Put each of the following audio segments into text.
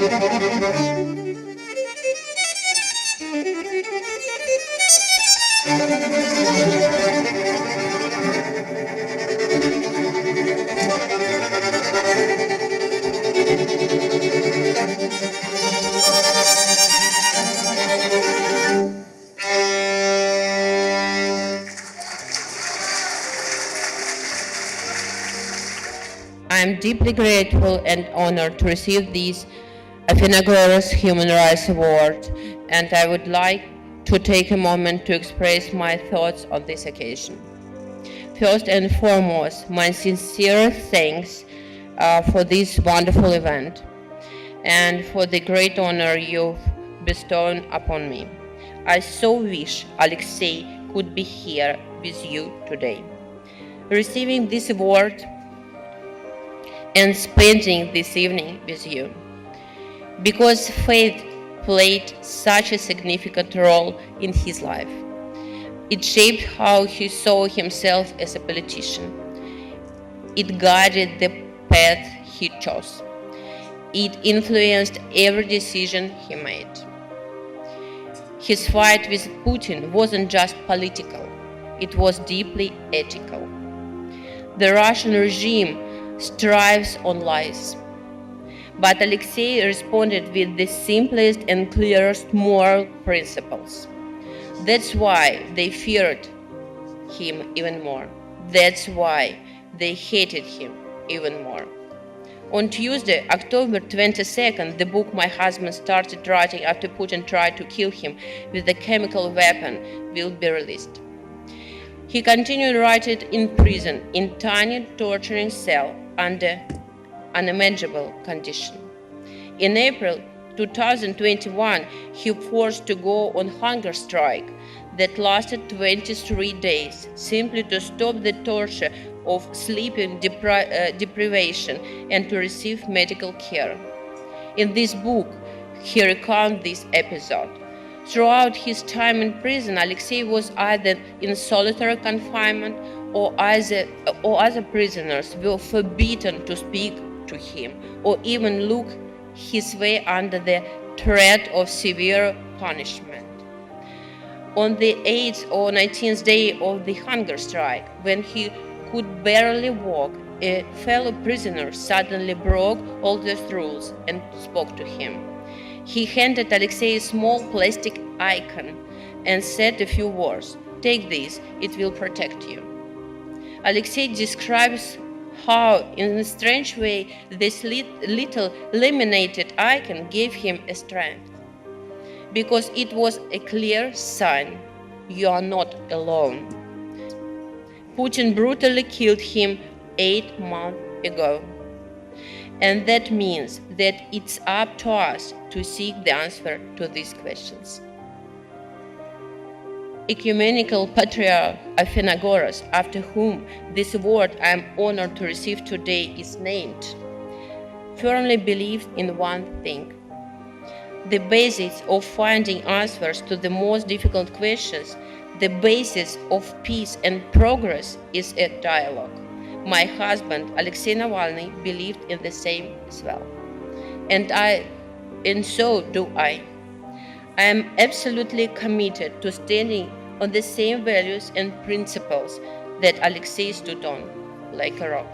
I am deeply grateful and honored to receive this Athenagoras Human Rights Award, and I would like to take a moment to express my thoughts on this occasion. First and foremost, my sincere thanks for this wonderful event and for the great honor you've bestowed upon me. I so wish Alexei could be here with you today. Receiving this award and spending this evening with you, because faith played such a significant role in his life. It shaped how he saw himself as a politician. It guided the path he chose. It influenced every decision he made. His fight with Putin wasn't just political, it was deeply ethical. The Russian regime strives on lies. But Alexei responded with the simplest and clearest moral principles. That's why they feared him even more. That's why they hated him even more. On Tuesday, October 22nd, the book my husband started writing after Putin tried to kill him with a chemical weapon will be released. He continued writing in prison, in tiny torturing cell, under unimaginable conditions. In April 2021, he forced to go on hunger strike that lasted 23 days, simply to stop the torture of sleeping deprivation and to receive medical care. In this book, he recounts this episode. Throughout his time in prison, Alexei was either in solitary confinement or other prisoners were forbidden to speak to him or even look his way under the threat of severe punishment. On the 8th or 19th day of the hunger strike, when he could barely walk, a fellow prisoner suddenly broke all the rules and spoke to him. He handed Alexei a small plastic icon and said a few words. "Take this, it will protect you." Alexei describes how, in a strange way, this little laminated icon gave him a strength. Because it was a clear sign, you are not alone. Putin brutally killed him 8 months ago. And that means that it's up to us to seek the answer to these questions. Ecumenical Patriarchate Athenagoras, after whom this award I am honored to receive today is named, firmly believed in one thing. The basis of finding answers to the most difficult questions, the basis of peace and progress is a dialogue. My husband, Alexei Navalny, believed in the same as well. And so do I. I am absolutely committed to standing on the same values and principles that Alexei stood on, like a rock.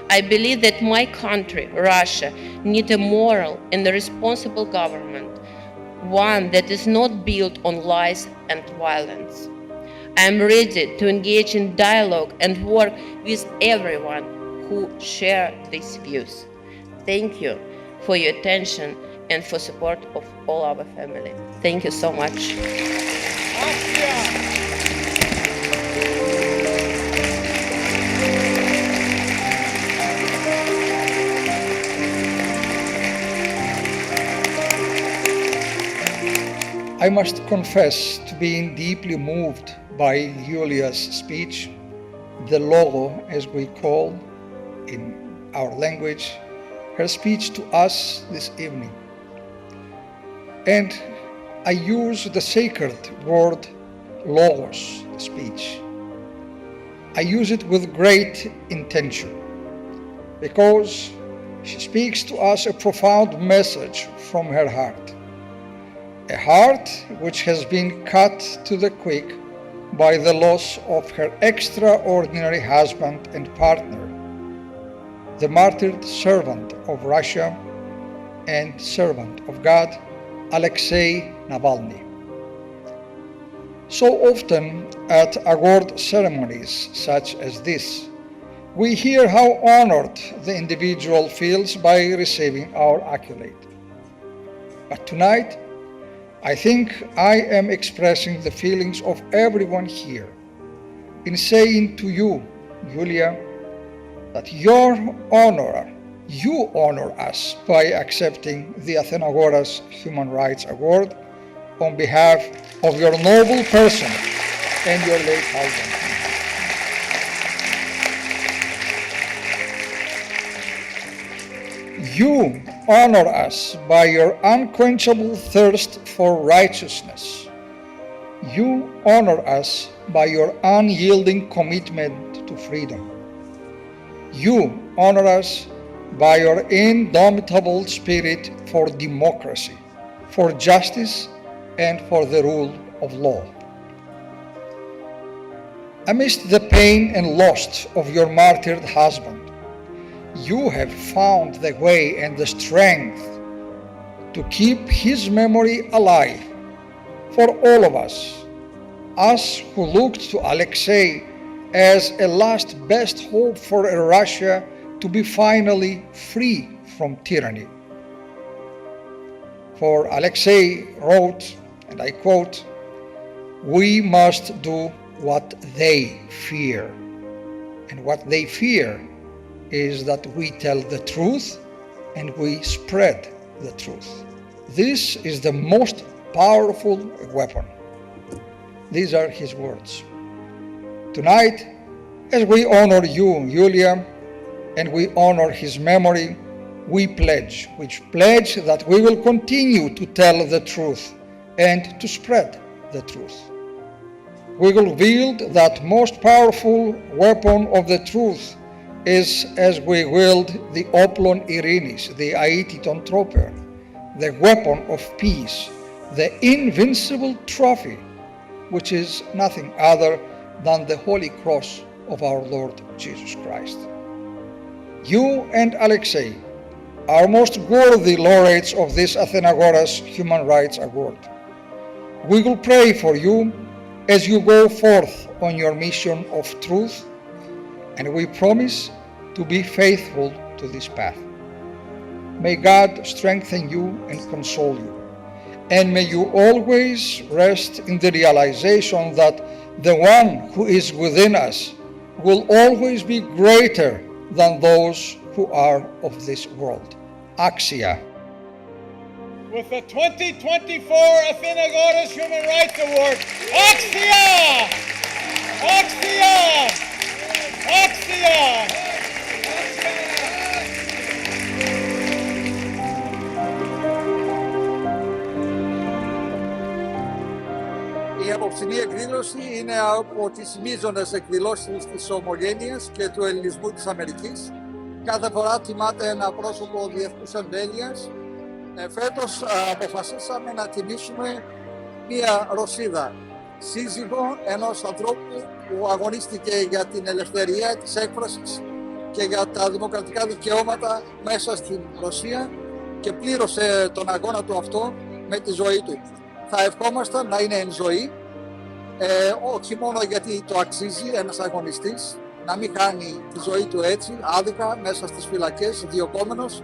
I believe that my country, Russia, needs a moral and a responsible government, one that is not built on lies and violence. I am ready to engage in dialogue and work with everyone who shares these views. Thank you for your attention and for support of all our family. Thank you so much. I must confess to being deeply moved by Yulia's speech, the logo, as we call in our language, her speech to us this evening. And I use the sacred word logos, the speech. I use it with great intention because She speaks to us a profound message from her heart. A heart which has been cut to the quick by the loss of her extraordinary husband and partner, the martyred servant of Russia and servant of God, Alexei Navalny. So often at award ceremonies such as this, we hear how honored the individual feels by receiving our accolade. But tonight, I think I am expressing the feelings of everyone here in saying to you, Yulia, that you honor us by accepting the Athenagoras Human Rights Award on behalf of your noble person and your late husband. You honor us by your unquenchable thirst for righteousness. You honor us by your unyielding commitment to freedom. You honor us by your indomitable spirit for democracy, for justice, and for the rule of law. Amidst the pain and loss of your martyred husband, you have found the way and the strength to keep his memory alive for all of us who looked to Alexei as a last best hope for Russia to be finally free from tyranny. For Alexei wrote, and I quote, "We must do what they fear." And what they fear is that we tell the truth and we spread the truth. This is the most powerful weapon. These are his words. Tonight, as we honor you, Yulia, and we honor his memory, we pledge that we will continue to tell the truth and to spread the truth. We will wield that most powerful weapon of the truth is as we wield the oplon irinis, the aetiton tropeon, the weapon of peace, the invincible trophy, which is nothing other than the Holy Cross of our Lord Jesus Christ. You and Alexei are most worthy laureates of this Athenagoras Human Rights Award. We will pray for you as you go forth on your mission of truth, and we promise to be faithful to this path. May God strengthen you and console you, and may you always rest in the realization that the one who is within us will always be greater than those who are of this world. Axia. With the 2024 Athenagoras Human Rights Award, Axia! Axia! Axia! Η απόψινή εκδήλωση είναι από τις μείζονες εκδηλώσεις της ομογένειας και του ελληνισμού της Αμερικής. Κάθε φορά τιμάται ένα πρόσωπο διεθνούς εμβέλειας. Φέτος αποφασίσαμε να τιμήσουμε μία Ρωσίδα, σύζυγο ενός ανθρώπου που αγωνίστηκε για την ελευθερία της έκφρασης και για τα δημοκρατικά δικαιώματα μέσα στην Ρωσία και πλήρωσε τον αγώνα του αυτό με τη ζωή του. Θα ευχόμασταν να είναι εν ζωή, όχι μόνο γιατί το αξίζει ένας αγωνιστής, να μην χάνει τη ζωή του έτσι, άδικα, μέσα στις φυλακές, διωκόμενος,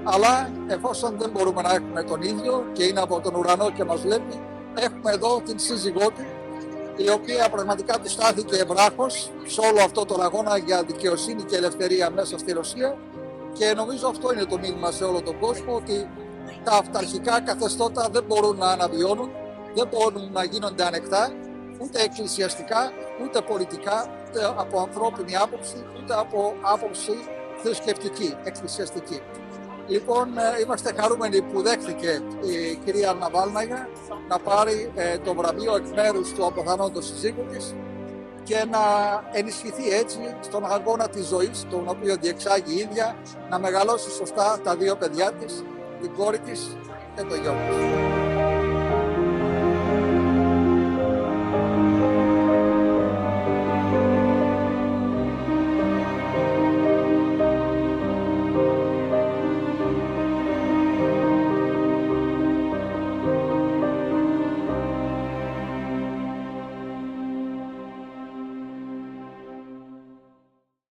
αλλά εφόσον δεν μπορούμε να έχουμε τον ίδιο και είναι από τον ουρανό και μας βλέπει, έχουμε εδώ την σύζυγό του, η οποία πραγματικά του στάθηκε βράχος σε όλο αυτό τον αγώνα για δικαιοσύνη και ελευθερία μέσα στη Ρωσία και νομίζω αυτό είναι το μήνυμα σε όλο τον κόσμο, ότι τα αυταρχικά καθεστώτα δεν μπορούν να αναβιώνουν, δεν μπορούν να γίνονται ανεκτά, ούτε εκκλησιαστικά, ούτε πολιτικά, ούτε από ανθρώπινη άποψη, ούτε από άποψη θρησκευτική, εκκλησιαστική. Λοιπόν, είμαστε χαρούμενοι που δέχθηκε η κυρία Ναβάλναγια να πάρει το βραβείο εκ μέρους του αποθανόντος συζύγου της και να ενισχυθεί έτσι στον αγώνα της ζωής, τον οποίο διεξάγει η ίδια, να μεγαλώσει σωστά τα δύο παιδιά της, την κόρη της και το γιο της.